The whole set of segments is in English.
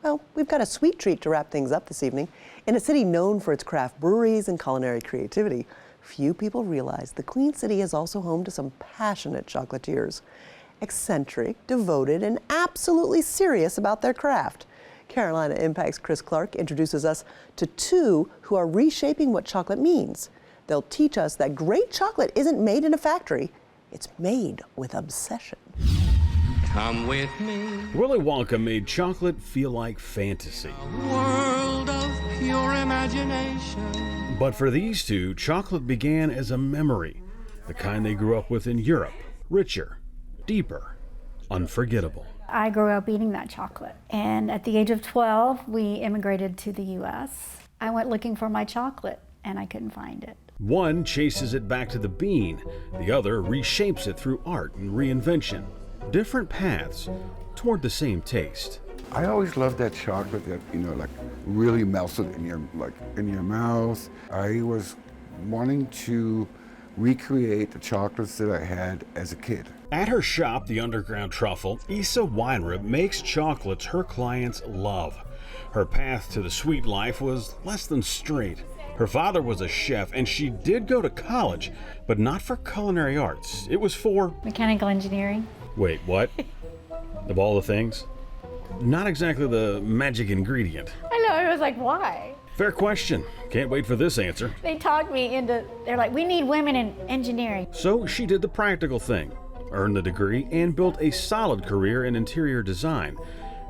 Well, we've got a sweet treat to wrap things up this evening. In a city known for its craft breweries and culinary creativity, few people realize the Queen City is also home to some passionate chocolatiers. Eccentric, devoted, and absolutely serious about their craft. Carolina Impact's Chris Clark introduces us to two who are reshaping what chocolate means. They'll teach us that great chocolate isn't made in a factory, it's made with obsession. Come with me. Willy Wonka made chocolate feel like fantasy. A world of pure imagination. But for these two, chocolate began as a memory, the kind they grew up with in Europe. Richer, deeper, unforgettable. I grew up eating that chocolate, and at the age of 12, we immigrated to the U.S. I went looking for my chocolate, and I couldn't find it. One chases it back to the bean, the other reshapes it through art and reinvention. Different paths toward the same taste. I always loved that chocolate that, like really melted in your mouth. I was wanting to recreate the chocolates that I had as a kid. At her shop, the Underground Truffle, Isa Weinrib makes chocolates her clients love. Her path to the sweet life was less than straight. Her father was a chef, and she did go to college, but not for culinary arts. It was for Mechanical engineering. Wait, what? Of all the things? Not exactly the magic ingredient. I know, I was like, why? Fair question. Can't wait for this answer. They talked me into, they're like, we need women in engineering. So she did the practical thing, earned the degree, and built a solid career in interior design.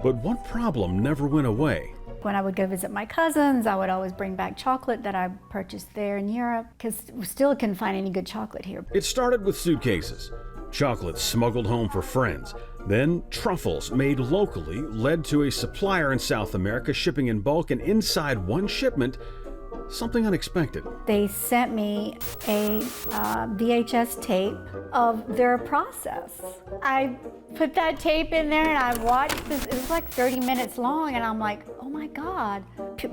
But one problem never went away. When I would go visit my cousins, I would always bring back chocolate that I purchased there in Europe, because we still couldn't find any good chocolate here. It started with suitcases. Chocolates smuggled home for friends. Then truffles made locally led to a supplier in South America shipping in bulk, and inside one shipment, something unexpected. They sent me a VHS tape of their process. I put that tape in there and I watched this. It was like 30 minutes long, and I'm like, oh my God.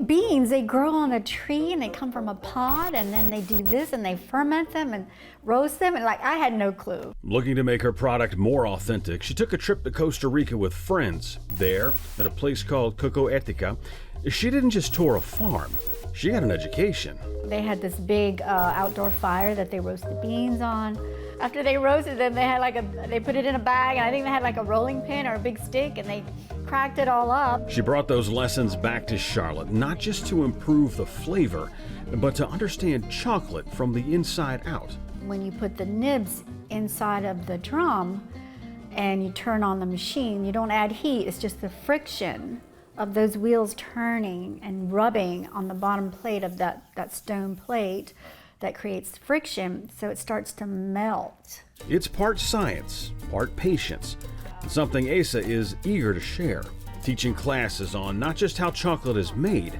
Beans, they grow on a tree and they come from a pod, and then they do this and they ferment them and roast them, and I had no clue. Looking to make her product more authentic, she took a trip to Costa Rica with friends. There, at a place called Coco Etica, she didn't just tour a farm. She had an education. They had this big outdoor fire that they roasted beans on. After they roasted them, they had they put it in a bag, and I think they had like a rolling pin or a big stick, and they cracked it all up. She brought those lessons back to Charlotte, not just to improve the flavor, but to understand chocolate from the inside out. When you put the nibs inside of the drum and you turn on the machine, you don't add heat, it's just the friction of those wheels turning and rubbing on the bottom plate of that stone plate that creates friction, so it starts to melt. It's part science, part patience, and something Asa is eager to share, teaching classes on not just how chocolate is made,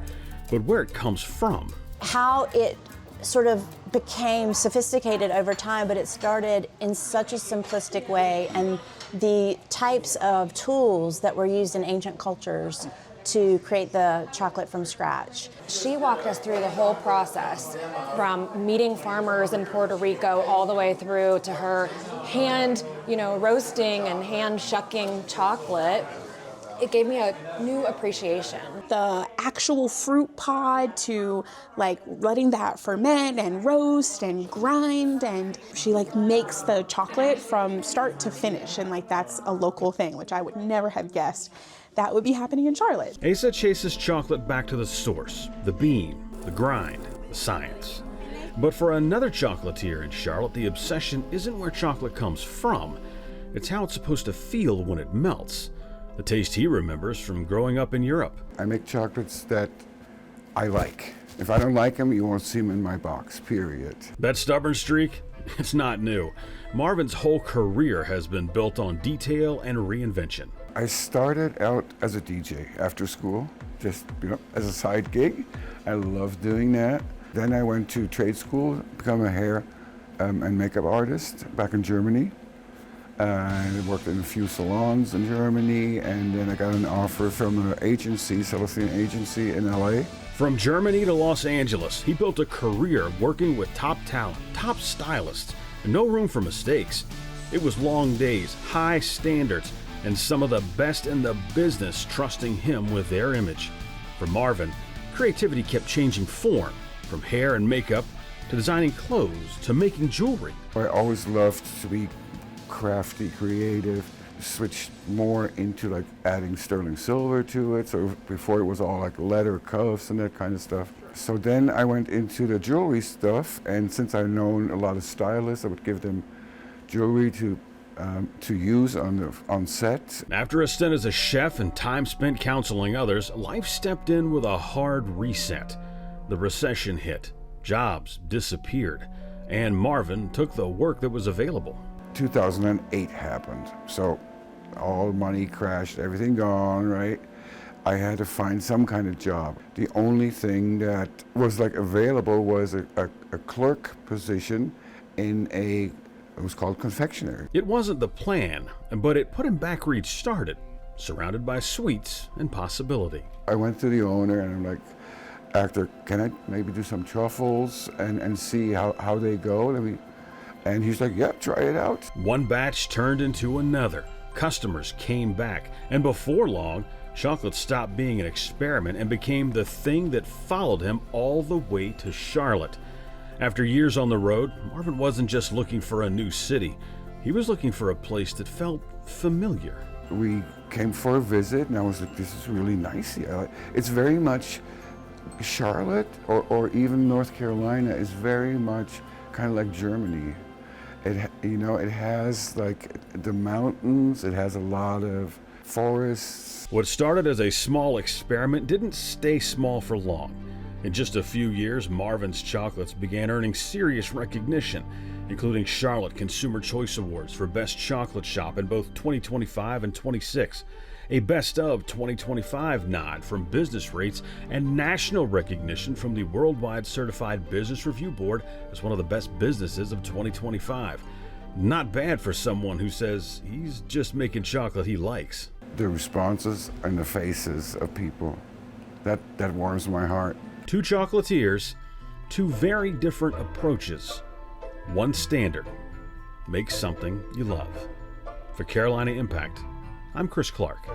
but where it comes from. How it sort of became sophisticated over time, but it started in such a simplistic way, and the types of tools that were used in ancient cultures to create the chocolate from scratch. She walked us through the whole process, from meeting farmers in Puerto Rico all the way through to her hand, roasting and hand shucking chocolate. It gave me a new appreciation. The actual fruit pod to letting that ferment and roast and grind, and she makes the chocolate from start to finish, and that's a local thing, which I would never have guessed that would be happening in Charlotte. Asa chases chocolate back to the source, the bean, the grind, the science. But for another chocolatier in Charlotte, the obsession isn't where chocolate comes from. It's how it's supposed to feel when it melts. The taste he remembers from growing up in Europe. I make chocolates that I like. If I don't like them, you won't see them in my box, period. That stubborn streak? It's not new. Marvin's whole career has been built on detail and reinvention. I started out as a DJ after school, just as a side gig. I loved doing that. Then I went to trade school, become a hair and makeup artist back in Germany. I worked in a few salons in Germany, and then I got an offer from an agency, Celestine Agency in LA. From Germany to Los Angeles, he built a career working with top talent, top stylists, and no room for mistakes. It was long days, high standards, and some of the best in the business trusting him with their image. For Marvin, creativity kept changing form, from hair and makeup to designing clothes to making jewelry. I always loved to be crafty, creative, switched more into like adding sterling silver to it. So before it was all like leather cuffs and that kind of stuff. So then I went into the jewelry stuff, and since I've known a lot of stylists, I would give them jewelry to use on set. After a stint as a chef and time spent counseling others, life stepped in with a hard reset. The recession hit, jobs disappeared, and Marvin took the work that was available. 2008 happened, so all money crashed, everything gone, right? I had to find some kind of job. The only thing that was like available was a clerk position in it was called confectionery. It wasn't the plan, but it put him back where he'd started, surrounded by sweets and possibility. I went to the owner and I'm like, actor, can I maybe do some truffles and see how they go? And he's like, yeah, try it out. One batch turned into another. Customers came back, and before long, chocolate stopped being an experiment and became the thing that followed him all the way to Charlotte. After years on the road, Marvin wasn't just looking for a new city. He was looking for a place that felt familiar. We came for a visit, and I was like, this is really nice here. It's very much Charlotte, or even North Carolina, is very much kind of like Germany. It has like the mountains, it has a lot of forests. What started as a small experiment didn't stay small for long. In just a few years, Marvin's Chocolates began earning serious recognition, including Charlotte Consumer Choice Awards for Best Chocolate Shop in both 2025 and 26, a Best of 2025 nod from Business Rates, and national recognition from the Worldwide Certified Business Review Board as one of the best businesses of 2025. Not bad for someone who says he's just making chocolate he likes. The responses and the faces of people, that warms my heart. Two chocolatiers, two very different approaches. One standard: make something you love. For Carolina Impact, I'm Chris Clark.